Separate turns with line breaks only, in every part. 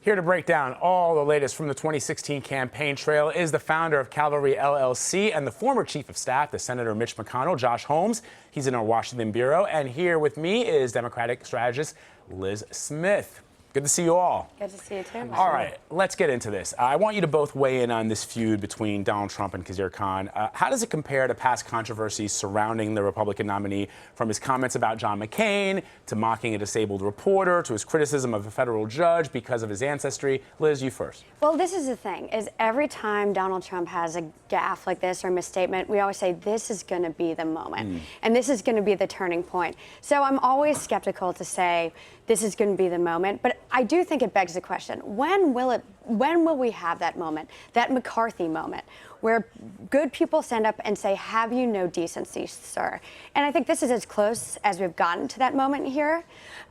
Here to break down all the latest from the 2016 campaign trail is the founder of Cavalry LLC and the former chief of staff to Senator Mitch McConnell, Josh Holmes. He's in our Washington bureau. And here with me is Democratic strategist Lis Smith. Good to see you all.
Good to see you too.
All right, let's get into this. I want you to both weigh in on this feud between Donald Trump and Khizr Khan. How does it compare to past controversies surrounding the Republican nominee, from his comments about John McCain to mocking a disabled reporter to his criticism of a federal judge because of his ancestry? Liz, you first.
Well, this is the thing, is every time Donald Trump has a gaffe like this or a misstatement, we always say this is going to be the moment and this is going to be the turning point. So I'm always skeptical to say this is going to be the moment, but I do think it begs the question, when will we have that moment, that McCarthy moment, where good people stand up and say, have you no decency, sir? And I think this is as close as we've gotten to that moment here.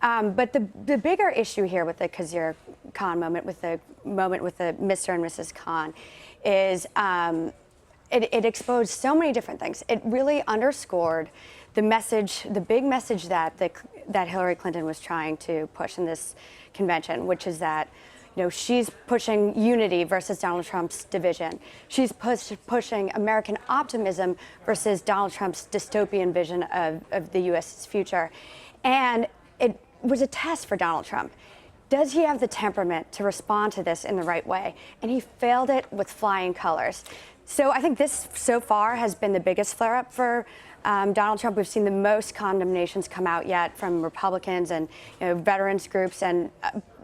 But the bigger issue here with the Khizr Khan moment, with the Mr. and Mrs. Khan, is it exposed so many different things. It really underscored the message, the big message that Hillary Clinton was trying to push in this convention, which is that, you know, she's pushing unity versus Donald Trump's division. She's pushing American optimism versus Donald Trump's dystopian vision of the U.S.'s future. And it was a test for Donald Trump. Does he have the temperament to respond to this in the right way? And he failed it with flying colors. So I think this so far has been the biggest flare-up for Donald Trump. We've seen the most condemnations come out yet from Republicans and veterans groups. And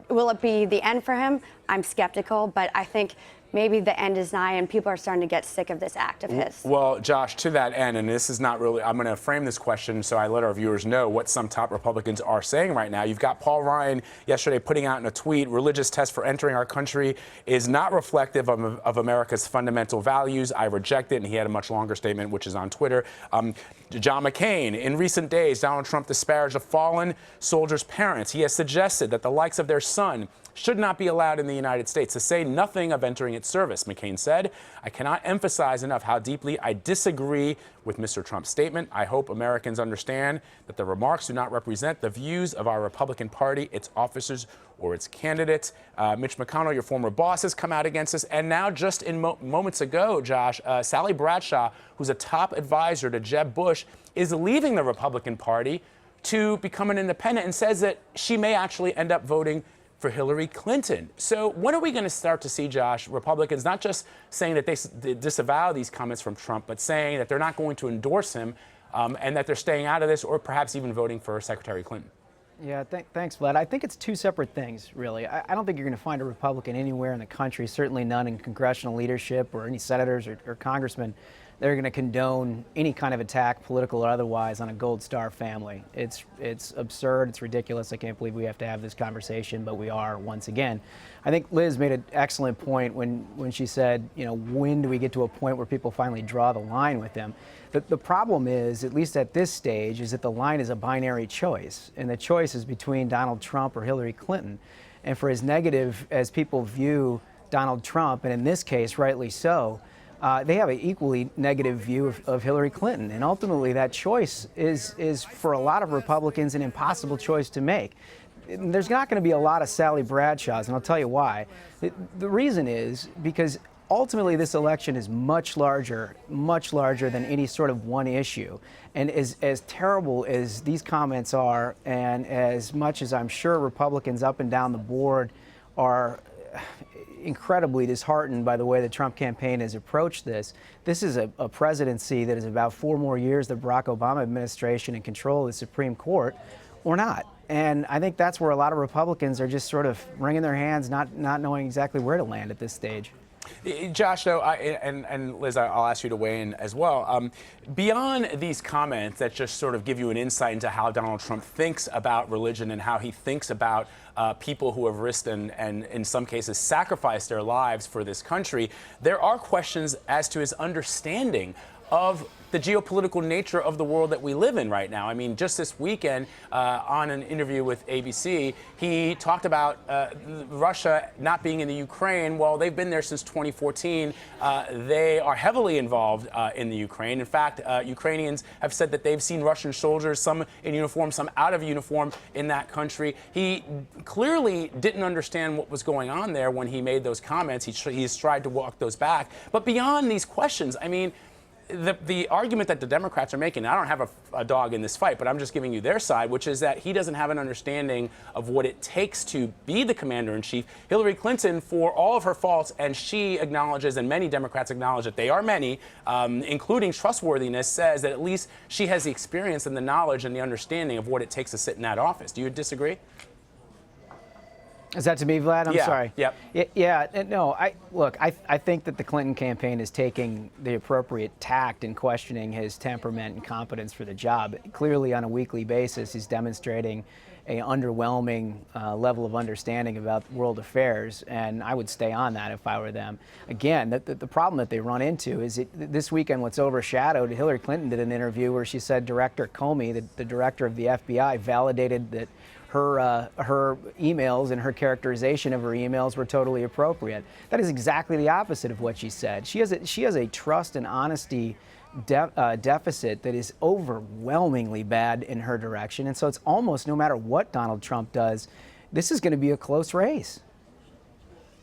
will it be the end for him? I'm skeptical, but I think maybe the end is nigh and people are starting to get sick of this act of his.
Well, Josh, to that end, and this is not really, I'm going to frame this question so I let our viewers know what some top Republicans are saying right now. You've got Paul Ryan yesterday putting out in a tweet, religious test for entering our country is not reflective of America's fundamental values. I reject it. And he had a much longer statement, which is on Twitter. John McCain, in recent days, Donald Trump disparaged a fallen soldier's parents. He has suggested that the likes of their son should not be allowed in the United States, to say nothing of entering its service. McCain said, I cannot emphasize enough how deeply I disagree with Mr. Trump's statement. I hope Americans understand that the remarks do not represent the views of our Republican Party, its officers, or its candidates. Mitch McConnell, your former boss, has come out against this. And now, just in moments ago, Josh, Sally Bradshaw, who's a top advisor to Jeb Bush, is leaving the Republican Party to become an independent and says that she may actually end up voting for Hillary Clinton. So when are we going to start to see, Josh, Republicans not just saying that they disavow these comments from Trump, but saying that they're not going to endorse him and that they're staying out of this, or perhaps even voting for Secretary Clinton?
Yeah, thanks, Vlad. I think it's two separate things, really. I don't think you're going to find a Republican anywhere in the country, certainly none in congressional leadership or any senators or congressmen, that are going to condone any kind of attack, political or otherwise, on a Gold Star family. It's absurd. It's ridiculous. I can't believe we have to have this conversation, but we are once again. I think Liz made an excellent point when she said, when do we get to a point where people finally draw the line with them? The problem is, at least at this stage, is that the line is a binary choice, and the choice is between Donald Trump or Hillary Clinton. And for as negative as people view Donald Trump, and in this case, rightly so, they have an equally negative view of Hillary Clinton. And ultimately, that choice is for a lot of Republicans, an impossible choice to make. There's not going to be a lot of Sally Bradshaws, and I'll tell you why. The reason is because ultimately this election is much larger than any sort of one issue. And as terrible as these comments are, and as much as I'm sure Republicans up and down the board are incredibly disheartened by the way the Trump campaign has approached this. This is a presidency that is about 4 more years the Barack Obama administration in control of the Supreme Court, or not. And I think that's where a lot of Republicans are just sort of wringing their hands, not knowing exactly where to land at this stage.
Josh, though, and Liz, I'll ask you to weigh in as well. Beyond these comments that just sort of give you an insight into how Donald Trump thinks about religion and how he thinks about people who have risked and in some cases sacrificed their lives for this country, there are questions as to his understanding of the geopolitical nature of the world that we live in right now. I mean, just this weekend, on an interview with ABC, he talked about Russia not being in the Ukraine. Well, they've been there since 2014. They are heavily involved in the Ukraine. In fact, Ukrainians have said that they've seen Russian soldiers, some in uniform, some out of uniform, in that country. He clearly didn't understand what was going on there when he made those comments. He's tried to walk those back. But beyond these questions, I mean, the argument that the Democrats are making, I don't have a dog in this fight, but I'm just giving you their side, which is that he doesn't have an understanding of what it takes to be the commander-in-chief. Hillary Clinton, for all of her faults, and she acknowledges, and many Democrats acknowledge that they are many, including trustworthiness, says that at least she has the experience and the knowledge and the understanding of what it takes to sit in that office. Do you disagree?
Is that to me, Vlad? I'm sorry.
Yep.
Yeah. No. I think that the Clinton campaign is taking the appropriate tact in questioning his temperament and competence for the job. Clearly, on a weekly basis, he's demonstrating an underwhelming level of understanding about world affairs, and I would stay on that if I were them. Again, the problem that they run into is this weekend what's overshadowed. Hillary Clinton did an interview where she said Director Comey, the director of the FBI, validated that her emails and her characterization of her emails were totally appropriate. That is exactly the opposite of what she said. She has a trust and honesty deficit that is overwhelmingly bad in her direction. And so it's almost no matter what Donald Trump does, this is going to be a close race.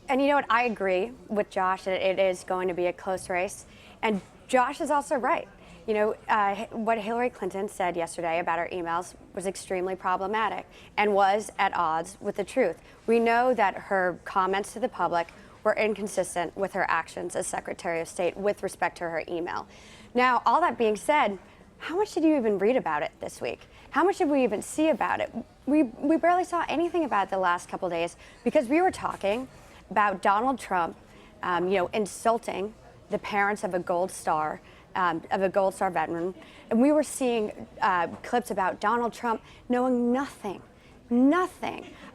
And you know what? I agree with Josh that it is going to be a close race. And Josh is also right. You know, what Hillary Clinton said yesterday about her emails was extremely problematic and was at odds with the truth. We know that her comments to the public were inconsistent with her actions as Secretary of State with respect to her email. Now, all that being said, how much did you even read about it this week? How much did we even see about it? We barely saw anything about it the last couple of days because we were talking about Donald Trump, insulting the parents of a Gold Star veteran. And we were seeing clips about Donald Trump knowing nothing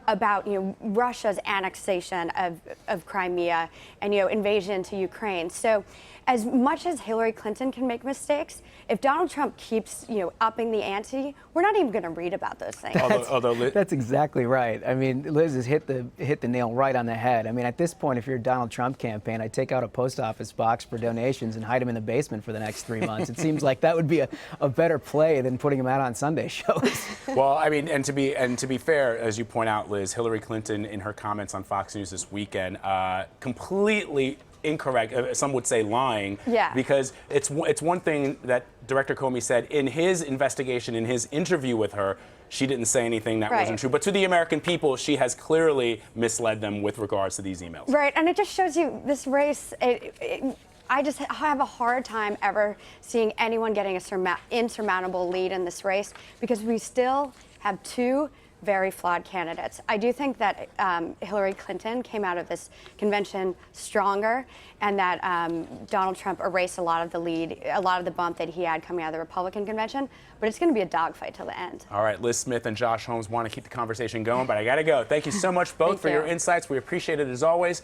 about Russia's annexation of Crimea and invasion to Ukraine. So as much as Hillary Clinton can make mistakes, if Donald Trump keeps upping the ante, we're not even going to read about those things.
That's exactly right. I mean, Liz has hit the nail right on the head. I mean, at this point, if you're a Donald Trump campaign, I'd take out a post office box for donations and hide him in the basement for the next 3 months. It seems like that would be a better play than putting him out on Sunday shows.
Well, I mean, and to be fair, as you point out, Liz, Hillary Clinton in her comments on Fox News this weekend completely incorrect. Some would say lying.
Yeah.
Because it's one thing that Director Comey said in his investigation, in his interview with her, she didn't say anything that wasn't true. But to the American people, she has clearly misled them with regards to these emails.
Right, and it just shows you this race. I just have a hard time ever seeing anyone getting a insurmountable lead in this race because we still have two very flawed candidates. I do think that Hillary Clinton came out of this convention stronger, and that Donald Trump erased a lot of the lead, a lot of the bump that he had coming out of the Republican convention. But it's going to be a dogfight till the end.
All right, Lis Smith and Josh Holmes want to keep the conversation going, but I got to go. Thank you so much both for your insights. We appreciate it as always.